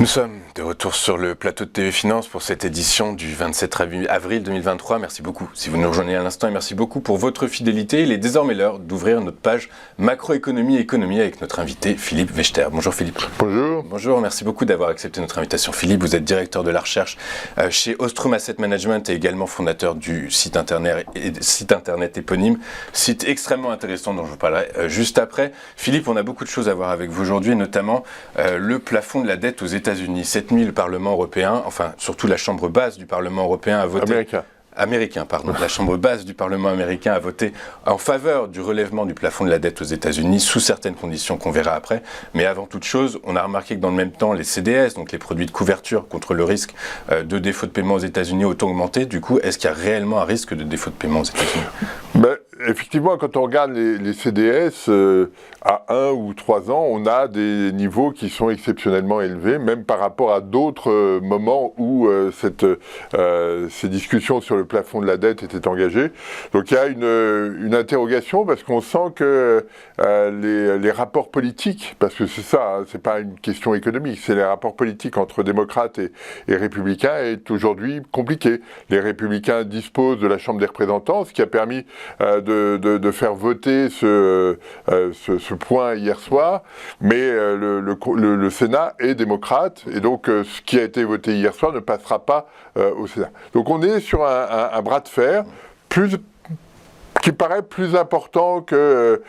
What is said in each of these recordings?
Nous sommes de retour sur le plateau de TV Finance pour cette édition du 27 avril 2023. Merci beaucoup si vous nous rejoignez à l'instant et merci beaucoup pour votre fidélité. Il est désormais l'heure d'ouvrir notre page macroéconomie et économie avec notre invité Philippe Wechter. Bonjour Philippe. Bonjour. Bonjour, merci beaucoup d'avoir accepté notre invitation. Philippe, vous êtes directeur de la recherche chez Ostrom Asset Management et également fondateur du site internet éponyme. Site extrêmement intéressant dont je vous parlerai juste après. Philippe, on a beaucoup de choses à voir avec vous aujourd'hui, notamment le plafond de la dette aux États-Unis. Cette nuit, le Parlement européen, enfin surtout la Chambre basse du Parlement européen a voté... Américain, pardon. La Chambre basse du Parlement américain a voté en faveur du relèvement du plafond de la dette aux États-Unis sous certaines conditions qu'on verra après. Mais avant toute chose, on a remarqué que dans le même temps, les CDS, donc les produits de couverture contre le risque de défaut de paiement aux États-Unis, ont augmenté. Du coup, est-ce qu'il y a réellement un risque de défaut de paiement aux États-Unis ? Effectivement, quand on regarde les CDS, à 1 ou 3 ans, on a des niveaux qui sont exceptionnellement élevés, même par rapport à d'autres moments où ces discussions sur le plafond de la dette étaient engagées. Donc il y a une interrogation, parce qu'on sent que les rapports politiques, parce que c'est ça, hein, c'est pas une question économique, c'est les rapports politiques entre démocrates et républicains est aujourd'hui compliqué. Les républicains disposent de la Chambre des représentants, ce qui a permis de faire voter ce point hier soir, mais le Sénat est démocrate, et donc ce qui a été voté hier soir ne passera pas au Sénat. Donc on est sur un bras de fer qui paraît plus important que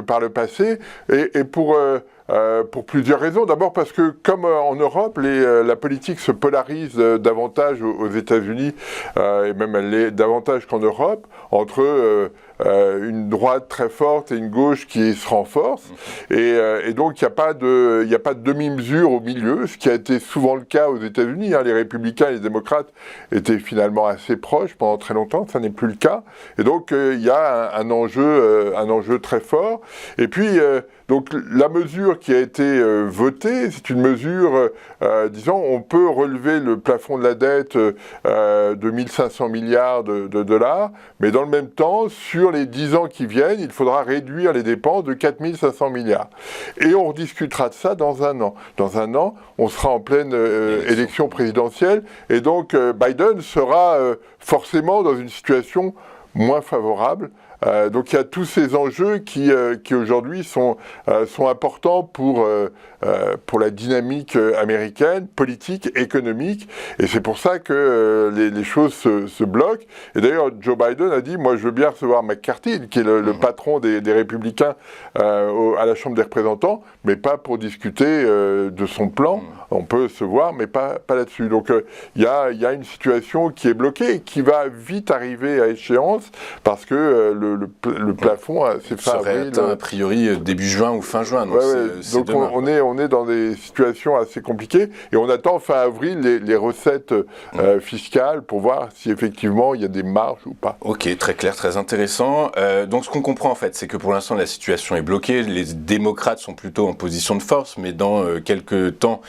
par le passé, et pour plusieurs raisons. D'abord parce que, comme en Europe, la politique se polarise davantage aux États-Unis, et même elle l'est davantage qu'en Europe, entre une droite très forte et une gauche qui se renforce. Et donc, il n'y a pas de demi-mesure au milieu, ce qui a été souvent le cas aux États-Unis. Hein. Les républicains et les démocrates étaient finalement assez proches pendant très longtemps, ça n'est plus le cas. Et donc, il y a un enjeu très fort. Et puis, donc la mesure qui a été votée, c'est une mesure, disons, on peut relever le plafond de la dette de 1500 milliards de dollars, mais dans le même temps, sur les 10 ans qui viennent, il faudra réduire les dépenses de 4500 milliards. Et on rediscutera de ça dans un an. Dans un an, on sera en pleine élection présidentielle, et donc Biden sera forcément dans une situation moins favorable. Donc il y a tous ces enjeux qui aujourd'hui sont importants pour la dynamique américaine, politique, économique, et c'est pour ça que les choses se bloquent. Et d'ailleurs, Joe Biden a dit, moi je veux bien recevoir McCarthy, qui est le patron des républicains à la Chambre des représentants, mais pas pour discuter de son plan. On peut se voir, mais pas là-dessus. Donc il y a une situation qui est bloquée, qui va vite arriver à échéance, parce que le plafond c'est fin avril. Serait a priori début juin ou fin juin. Donc, donc on est dans des situations assez compliquées, et on attend fin avril les recettes fiscales pour voir si effectivement il y a des marges ou pas. Ok, très clair, très intéressant. Donc ce qu'on comprend en fait, c'est que pour l'instant la situation est bloquée. Les démocrates sont plutôt en position de force, mais dans quelques temps,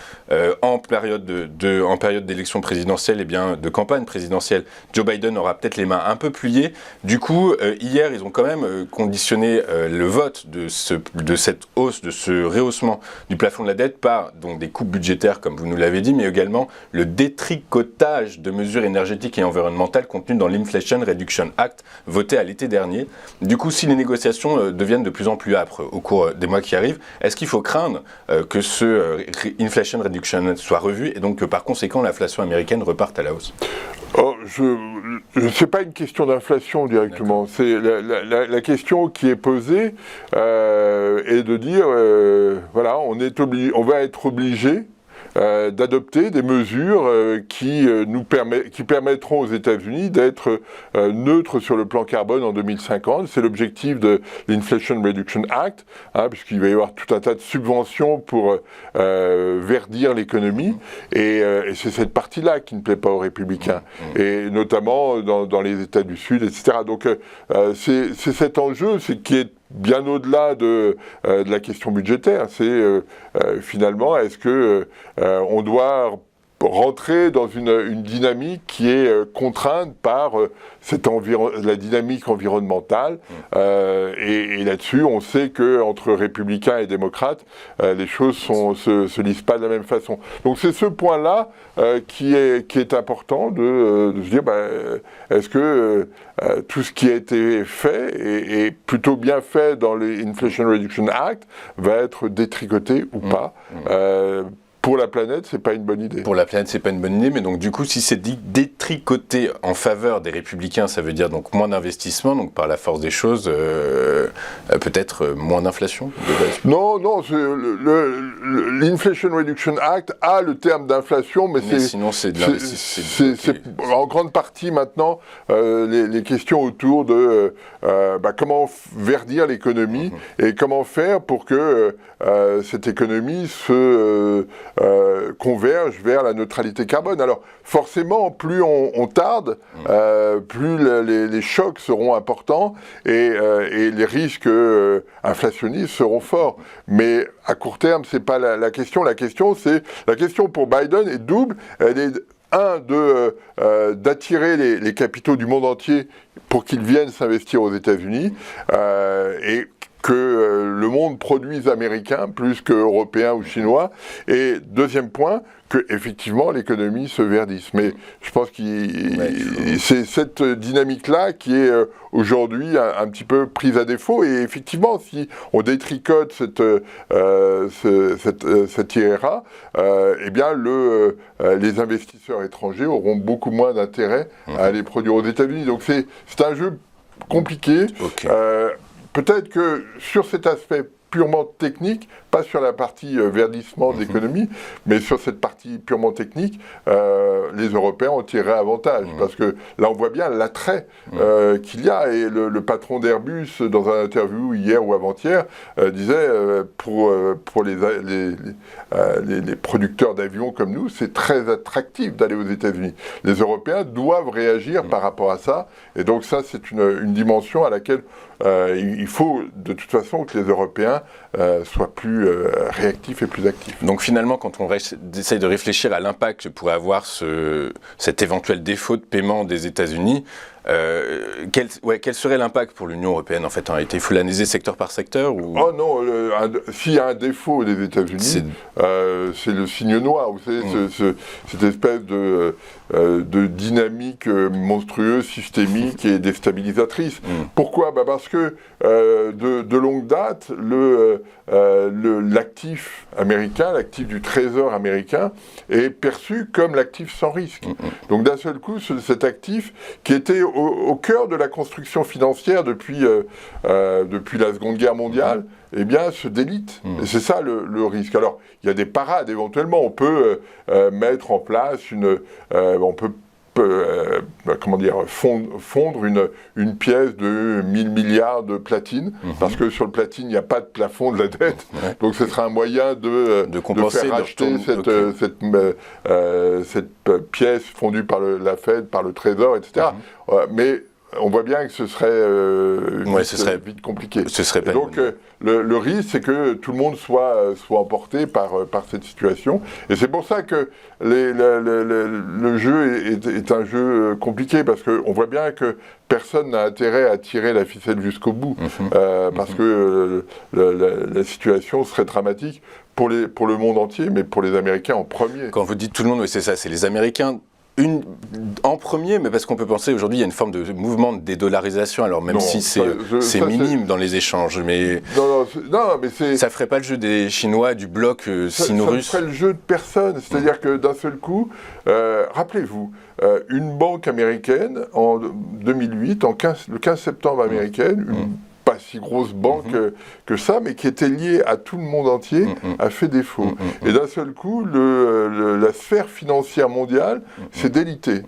en période d'élection présidentielle, et bien de campagne présidentielle, Joe Biden aura peut-être les mains un peu pliées. Du coup, hier, ils ont quand même conditionné le vote de cette hausse, de ce rehaussement du plafond de la dette par donc des coupes budgétaires, comme vous nous l'avez dit, mais également le détricotage de mesures énergétiques et environnementales contenues dans l'Inflation Reduction Act, voté à l'été dernier. Du coup, si les négociations deviennent de plus en plus âpres au cours des mois qui arrivent, est-ce qu'il faut craindre que ce Inflation Reduction soit revu et donc que par conséquent l'inflation américaine reparte à la hausse ? C'est pas une question d'inflation directement. C'est la question qui est posée est de dire voilà, on va être obligé d'adopter des mesures qui permettront aux États-Unis d'être neutres sur le plan carbone en 2050. C'est l'objectif de l'Inflation Reduction Act, hein, puisqu'il va y avoir tout un tas de subventions pour verdir l'économie, et c'est cette partie-là qui ne plaît pas aux républicains, et notamment dans les États du Sud, etc. Donc c'est cet enjeu qui est bien au-delà de la question budgétaire. C'est finalement, est-ce que on doit rentrer dans une dynamique qui est contrainte par la dynamique environnementale. Et là-dessus, on sait qu'entre républicains et démocrates, les choses se lisent pas de la même façon. Donc c'est ce point-là qui est important de se dire, est-ce que tout ce qui a été fait et plutôt bien fait dans les Inflation Reduction Act va être détricoté ou pas. Pour la planète, c'est pas une bonne idée. Pour la planète, c'est pas une bonne idée, mais donc du coup, si c'est détricoté en faveur des républicains, ça veut dire donc moins d'investissement, donc par la force des choses, peut-être moins d'inflation. Non, l'Inflation Reduction Act a le terme d'inflation, mais sinon c'est de l'investissement. C'est en grande partie maintenant les questions autour de comment verdir l'économie et comment faire pour que cette économie se converge vers la neutralité carbone. Alors forcément, plus on tarde, plus les chocs seront importants et les risques inflationnistes seront forts. Mais à court terme, c'est pas la question. La question pour Biden est double. Elle est d'attirer les capitaux du monde entier pour qu'ils viennent s'investir aux États-Unis et que le monde produise américain plus que européen ou chinois. Et deuxième point, que effectivement l'économie se verdisse. Mais je pense que c'est cette dynamique-là qui est aujourd'hui un petit peu prise à défaut. Et effectivement, si on détricote cette IRA, eh bien les investisseurs étrangers auront beaucoup moins d'intérêt à aller produire aux États-Unis. Donc c'est un jeu compliqué. Okay. Peut-être que sur cet aspect purement technique, pas sur la partie verdissement de l'économie, mais sur cette partie purement technique, les Européens ont tiré avantage. Parce que là, on voit bien l'attrait qu'il y a. Et le patron d'Airbus, dans une interview hier ou avant-hier, disait pour les producteurs d'avions comme nous, c'est très attractif d'aller aux États-Unis. Les Européens doivent réagir par rapport à ça. Et donc ça, c'est une dimension à laquelle il faut de toute façon que les Européens soient plus réactifs et plus actifs. Donc finalement, quand on essaye de réfléchir à l'impact que pourrait avoir cet éventuel défaut de paiement des États-Unis, quel serait l'impact pour l'Union européenne en fait en réalité? Il faut l'analyser secteur par secteur ou... Oh non, s'il y a un défaut des États-Unis, c'est le signe noir. Vous savez, cette espèce de dynamique monstrueuse, systémique et déstabilisatrice. Pourquoi? Parce que de longue date, l'actif américain, l'actif du Trésor américain, est perçu comme l'actif sans risque. Donc d'un seul coup, cet actif qui était au cœur de la construction financière depuis la Seconde Guerre mondiale, eh bien, se délite. Et c'est ça le risque. Alors, il y a des parades éventuellement. On peut mettre en place fondre une pièce de 1000 milliards de platine, parce que sur le platine, il n'y a pas de plafond de la dette. Donc ce sera un moyen de compenser, faire racheter cette pièce fondue par la Fed, par le Trésor, etc. Mais on voit bien que ce serait vite compliqué. Donc le risque, c'est que tout le monde soit emporté par cette situation. Et c'est pour ça que le jeu est un jeu compliqué, parce qu'on voit bien que personne n'a intérêt à tirer la ficelle jusqu'au bout, parce que la situation serait dramatique pour le monde entier, mais pour les Américains en premier. Quand vous dites tout le monde, oui, c'est ça, c'est les Américains. En premier, mais parce qu'on peut penser aujourd'hui il y a une forme de mouvement de dédollarisation, alors même si c'est minime dans les échanges, mais ça ferait pas le jeu des Chinois, du bloc sino-russe. Ça ferait le jeu de personne, c'est-à-dire que d'un seul coup, rappelez-vous, une banque américaine en 2008, le 15 septembre américaine, une pas si grosse banque que ça, mais qui était liée à tout le monde entier, a fait défaut. Et d'un seul coup, la sphère financière mondiale s'est délitée.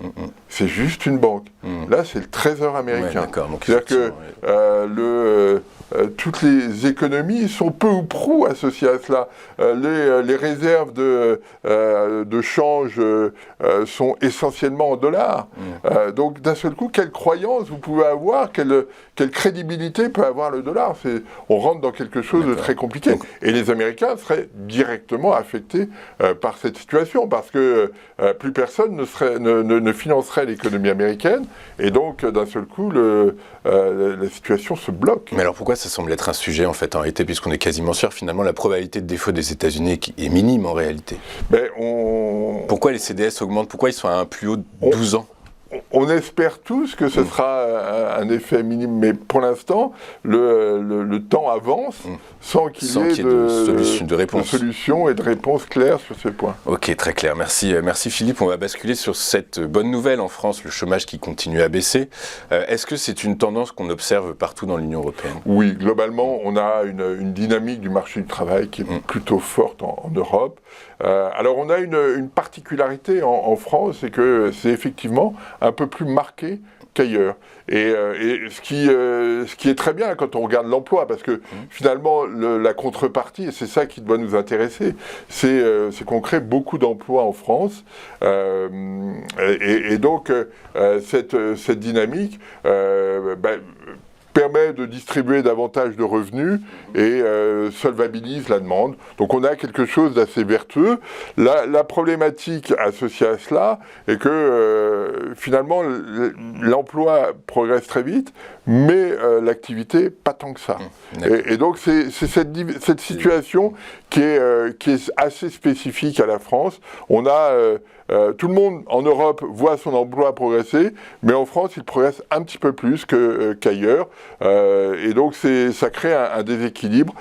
C'est juste une banque. Là, c'est le Trésor américain. C'est-à-dire que toutes les économies sont peu ou prou associées à cela. Les réserves de change sont essentiellement en dollars. Donc d'un seul coup, quelle croyance vous pouvez avoir, quelle crédibilité peut va avoir le dollar. On rentre dans quelque chose de très compliqué. Donc, et les Américains seraient directement affectés par cette situation, parce que plus personne ne financerait l'économie américaine, et donc d'un seul coup, la situation se bloque. Mais alors pourquoi ça semble être un sujet en fait en réalité, puisqu'on est quasiment sûr finalement la probabilité de défaut des États-Unis est minime en réalité. Pourquoi les CDS augmentent? Pourquoi ils sont à un plus haut de 12 ans? On espère tous que ce sera un effet minime, mais pour l'instant, le temps avance sans qu'il y ait de solution et de réponse claire sur ces points. Ok, très clair. Merci Philippe. On va basculer sur cette bonne nouvelle en France, le chômage qui continue à baisser. Est-ce que c'est une tendance qu'on observe partout dans l'Union européenne? Oui, globalement, on a une dynamique du marché du travail qui est plutôt forte en Europe. Alors on a une particularité en France, c'est que c'est effectivement un peu plus marqué qu'ailleurs. Et ce qui est très bien quand on regarde l'emploi, parce que finalement la contrepartie, et c'est ça qui doit nous intéresser, c'est qu'on crée beaucoup d'emplois en France. Et donc cette dynamique permet de distribuer davantage de revenus et solvabilise la demande. Donc on a quelque chose d'assez vertueux. La problématique associée à cela est que finalement l'emploi progresse très vite, mais l'activité pas tant que ça. Et donc c'est cette situation qui est assez spécifique à la France. On a tout le monde en Europe voit son emploi progresser, mais en France, il progresse un petit peu plus qu'ailleurs. Et donc, ça crée un déséquilibre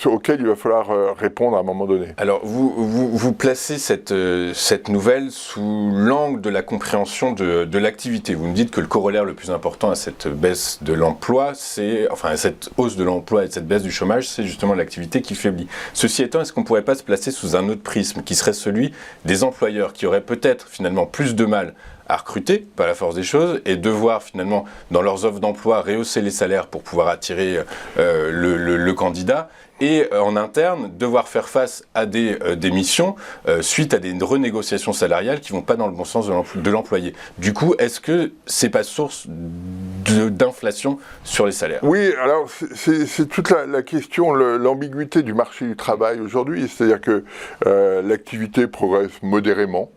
auquel il va falloir répondre à un moment donné. Alors, vous placez cette nouvelle sous l'angle de la compréhension de l'activité. Vous me dites que le corollaire le plus important à cette baisse de l'emploi, à cette hausse de l'emploi et cette baisse du chômage, c'est justement l'activité qui faiblit. Ceci étant, est-ce qu'on ne pourrait pas se placer sous un autre prisme, qui serait celui des employeurs, qui auraient peut-être finalement plus de mal à recruter par la force des choses et devoir finalement dans leurs offres d'emploi rehausser les salaires pour pouvoir attirer le candidat, et en interne devoir faire face à des démissions suite à des renégociations salariales qui ne vont pas dans le bon sens de l'employé. Du coup, est-ce que c'est pas source d'inflation sur les salaires? Oui, alors c'est toute la question, l'ambiguïté du marché du travail aujourd'hui, c'est-à-dire que l'activité progresse modérément.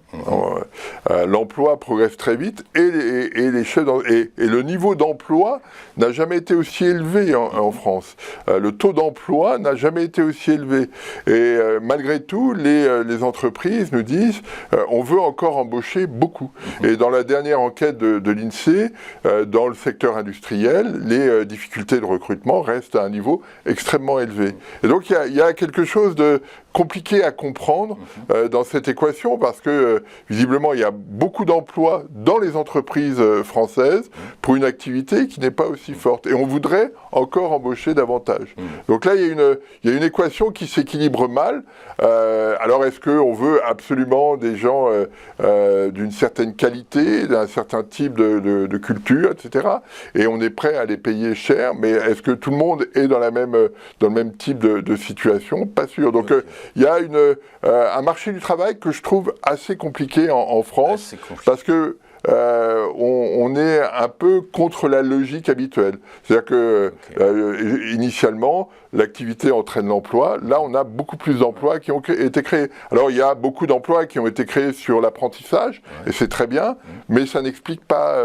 L'emploi progresse très vite et le niveau d'emploi n'a jamais été aussi élevé en France. Le taux d'emploi n'a jamais été aussi élevé. Et malgré tout, les entreprises nous disent on veut encore embaucher beaucoup. Et dans la dernière enquête de l'INSEE, dans le secteur industriel, les difficultés de recrutement restent à un niveau extrêmement élevé. Et donc il y a quelque chose de compliqué à comprendre dans cette équation, parce que visiblement il y a beaucoup d'emplois dans les entreprises françaises pour une activité qui n'est pas aussi forte, et on voudrait encore embaucher davantage. Donc là il y a une équation qui s'équilibre mal. Alors est-ce qu'on veut absolument des gens d'une certaine qualité, d'un certain type de culture, etc., et on est prêt à les payer cher, mais est-ce que tout le monde est dans le même type de situation? Pas sûr. Donc il y a un marché du travail que je trouve assez compliqué en France, parce que on est un peu contre la logique habituelle. C'est-à-dire que initialement, l'activité entraîne l'emploi. Là, on a beaucoup plus d'emplois qui ont été créés. Alors, il y a beaucoup d'emplois qui ont été créés sur l'apprentissage, et c'est très bien, mais ça n'explique pas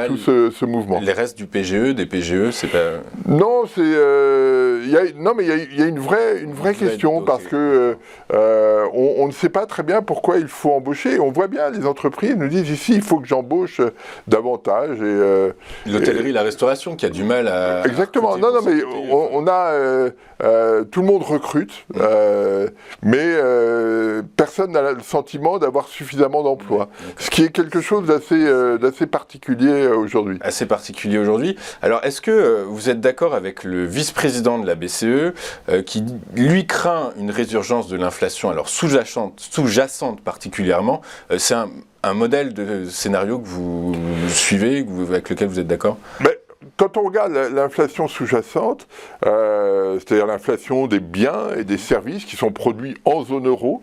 tout ce mouvement. Les restes du PGE, des PGE, c'est pas... Non, il y a une vraie question, parce que on ne sait pas très bien pourquoi il faut embaucher. On voit bien, les entreprises nous disent ici, il faut que j'embauche davantage. L'hôtellerie, la restauration, qui a du mal à... Exactement. Non, mais on a... tout le monde recrute, mais personne n'a le sentiment d'avoir suffisamment d'emplois. Ce qui est quelque chose d'assez particulier aujourd'hui. Assez particulier aujourd'hui. Alors, est-ce que vous êtes d'accord avec le vice-président de la BCE qui, lui, craint une résurgence de l'inflation, alors sous-jacente particulièrement? C'est un modèle de scénario que vous suivez, avec lequel vous êtes d'accord? quand on regarde l'inflation sous-jacente, c'est-à-dire l'inflation des biens et des services qui sont produits en zone euro,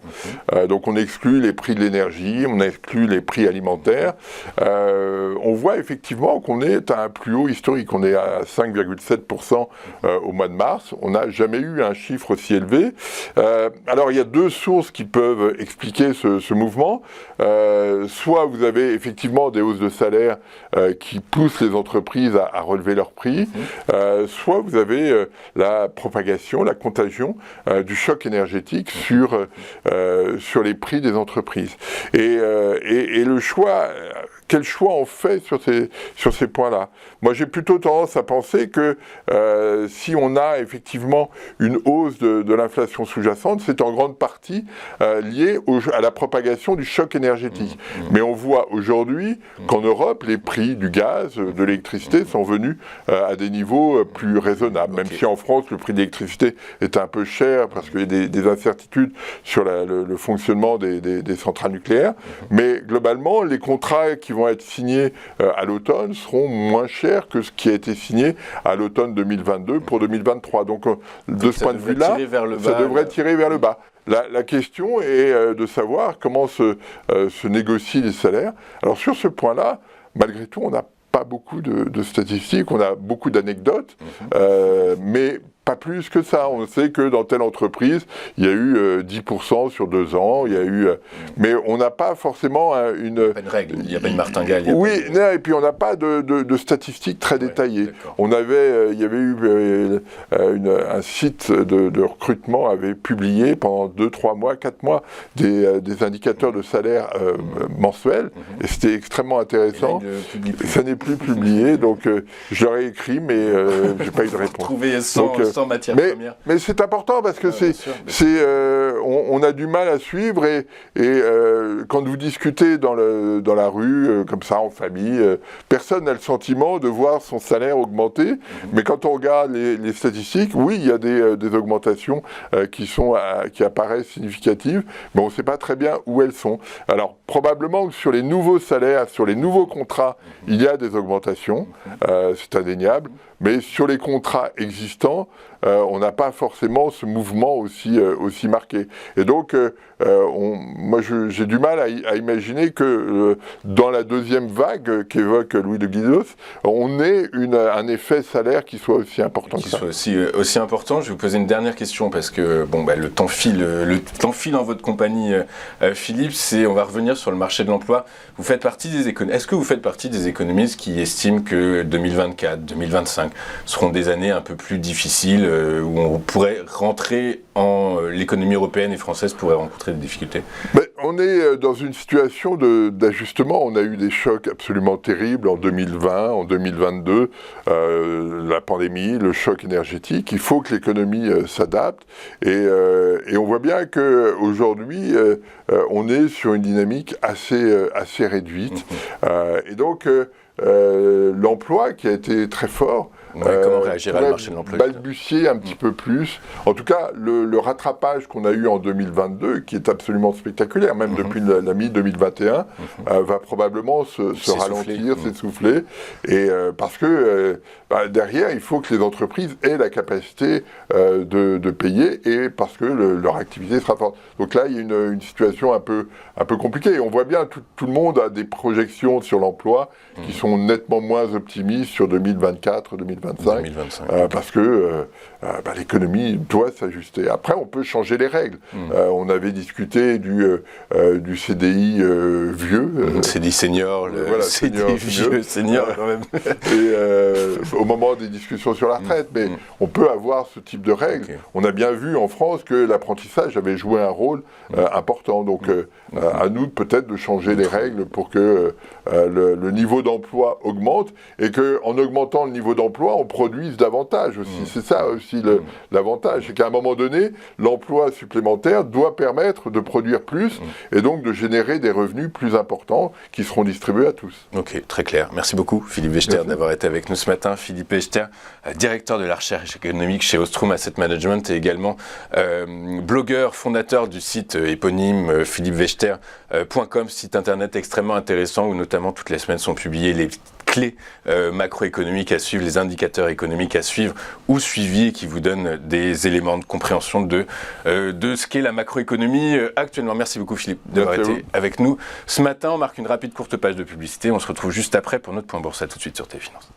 donc on exclut les prix de l'énergie, on exclut les prix alimentaires, on voit effectivement qu'on est à un plus haut historique. On est à 5,7% au mois de mars. On n'a jamais eu un chiffre aussi élevé. Alors il y a deux sources qui peuvent expliquer ce mouvement. Soit vous avez effectivement des hausses de salaire qui poussent les entreprises à relever leurs prix, soit vous avez la propagation, la contagion du choc énergétique sur les prix des entreprises. Et le choix, quel choix on fait sur ces points-là? Moi, j'ai plutôt tendance à penser que si on a effectivement une hausse de l'inflation sous-jacente, c'est en grande partie lié à la propagation du choc énergétique. Mais on voit aujourd'hui qu'en Europe, les prix du gaz, de l'électricité sont venus à des niveaux plus raisonnables. Même si en France, le prix de l'électricité est un peu cher parce qu'il y a des incertitudes sur le fonctionnement des centrales nucléaires. Mais globalement, les contrats qui vont être signés à l'automne seront moins chers que ce qui a été signé à l'automne 2022 pour 2023. Donc de ce point de vue-là, ça devrait tirer vers le bas. La question est de savoir comment se négocient les salaires. Alors sur ce point-là, malgré tout, on n'a pas beaucoup de statistiques, on a beaucoup d'anecdotes, mais pas plus que ça. On sait que dans telle entreprise, il y a eu 10% sur 2 ans, il y a eu... mais on n'a pas forcément une... Pas de règle, il n'y a pas une martingale. Oui, et puis on n'a pas de statistiques très détaillées. Il y avait eu un site de recrutement avait publié pendant 2, 3 mois, 4 mois des indicateurs de salaire mensuels, et c'était extrêmement intéressant. Ça n'est plus publié, donc je leur ai écrit, mais je n'ai pas eu de réponse. Matière première. Mais c'est important parce que on a du mal à suivre et quand vous discutez dans la rue, comme ça, en famille, personne n'a le sentiment de voir son salaire augmenter. Mais quand on regarde les statistiques, oui, il y a des augmentations qui apparaissent significatives, mais on ne sait pas très bien où elles sont. Alors, probablement que sur les nouveaux salaires, sur les nouveaux contrats, il y a des augmentations, c'est indéniable. Mais sur les contrats existants, on n'a pas forcément ce mouvement aussi marqué. Et donc, moi, j'ai du mal à imaginer que dans la deuxième vague qu'évoque Louis de Guindos, on ait un effet salaire qui soit aussi important que ça. Qui soit aussi important. Je vais vous poser une dernière question parce que le temps file en votre compagnie, Philippe. On va revenir sur le marché de l'emploi. Est-ce que vous faites partie des économistes qui estiment que 2024, 2025 seront des années un peu plus difficiles où on pourrait rentrer l'économie européenne et française pourrait rencontrer des difficultés? On est dans une situation d'ajustement. On a eu des chocs absolument terribles en 2020, en 2022, la pandémie, le choc énergétique. Il faut que l'économie s'adapte et on voit bien qu'aujourd'hui, on est sur une dynamique assez réduite. Et donc, l'emploi qui a été très fort, comment réagira le marché de l'emploi? Balbutier un petit peu plus. En tout cas, le rattrapage qu'on a eu en 2022, qui est absolument spectaculaire, même depuis la mi-2021, va probablement se ralentir, s'essouffler. Et parce que derrière, il faut que les entreprises aient la capacité de payer et parce que leur activité sera forte. Donc là, il y a une situation un peu compliquée. Et on voit bien, tout le monde a des projections sur l'emploi qui sont nettement moins optimistes sur 2024, 2025. Parce que l'économie doit s'ajuster. Après, on peut changer les règles. On avait discuté du CDI vieux. CDI senior, CDI vieux senior quand même. Et au moment des discussions sur la retraite. Mais on peut avoir ce type de règles. Okay. On a bien vu en France que l'apprentissage avait joué un rôle important. Donc à nous peut-être de changer les règles pour que le niveau d'emploi augmente et qu'en augmentant le niveau d'emploi, on produise davantage aussi. C'est ça aussi l'avantage. C'est qu'à un moment donné, l'emploi supplémentaire doit permettre de produire plus et donc de générer des revenus plus importants qui seront distribués à tous. Ok, très clair. Merci beaucoup Philippe Wechter d'avoir été avec nous ce matin. Philippe Wechter, directeur de la recherche économique chez Ostrom Asset Management et également blogueur, fondateur du site éponyme philippewester.com, site internet extrêmement intéressant où notamment toutes les semaines sont publiées les clés macroéconomiques à suivre, les indicateurs économiques à suivre ou suivis, qui vous donnent des éléments de compréhension de ce qu'est la macroéconomie actuellement. Merci beaucoup Philippe d'avoir été avec nous ce matin. On marque une rapide courte page de publicité. On se retrouve juste après pour notre point bourse. À tout de suite sur TV Finance.